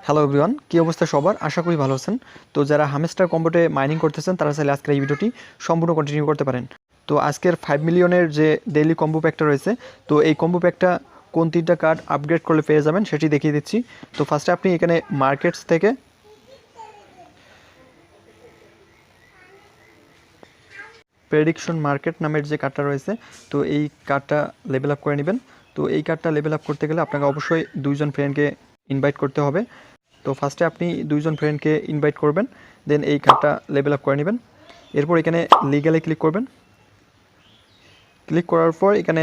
Hello everyone, কী অবস্থা সবার? আশা করি ভালো আছেন। তো যারা হামস্টার কম্বোটে মাইনিং করতেছেন তারা চাইলে আজকের এই ভিডিওটি সম্পূর্ণ কন্টিনিউ করতে পারেন। তো আজকের 5 মিলিয়নের যে ডেইলি কম্বো প্যাকটা রয়েছে, তো এই কম্বো প্যাকটা কোন 3টা কার্ড আপগ্রেড করলে পেয়ে যাবেন সেটি দেখিয়ে দিচ্ছি। তো ফার্স্টে আপনি এখানে মার্কেটস থেকে প্রেডিকশন মার্কেট নামের যে কার্ডটা রয়েছে, তো এই কার্ডটা লেভেল আপ করে নেবেন। তো এই কার্ডটা লেভেল আপ করতে গেলে আপনাকে অবশ্যই 2জন ফ্রেন্ডকে ইনভাইট করতে হবে। তো ফার্স্টে আপনি 2জন ফ্রেন্ডকে ইনভাইট করবেন, দেন এই কার্ডটা লেভেল আপ করে নেবেন। এরপর এখানে লিগ্যালে ক্লিক করবেন। ক্লিক করার পর এখানে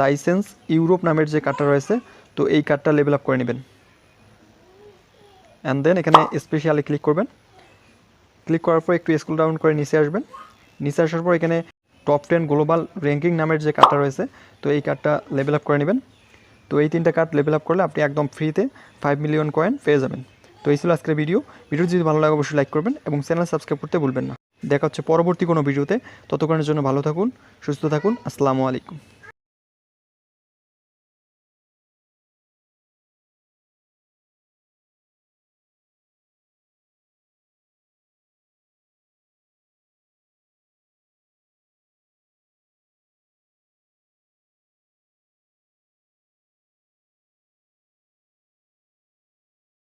লাইসেন্স ইউরোপ নামের যে কার্ডটা রয়েছে, তো এই কার্ডটা লেভেল আপ করে নেবেন। অ্যান্ড দেন এখানে স্পেশালে ক্লিক করবেন। ক্লিক করার পর একটু স্ক্রল ডাউন করে নিচে আসবেন। নিচে আসার পর এখানে টপ 10 গ্লোবাল র্যাঙ্কিং নামের যে কার্ডটা রয়েছে, তো এই কার্ডটা লেভেল আপ করে নেবেন। তো এই 3টা কার্ড লেভেল আপ করলে আপনি একদম ফ্রিতে 5 মিলিয়ন কয়েন পেয়ে যাবেন। তো এই ছিল আজকের ভিডিও যদি ভালো লাগে অবশ্যই লাইক করবেন এবং চ্যানেল সাবস্ক্রাইব করতে ভুলবেন না। দেখা হচ্ছে পরবর্তী কোনো ভিডিওতে। ততক্ষণের জন্য ভালো থাকুন, সুস্থ থাকুন। আসসালামু আলাইকুম।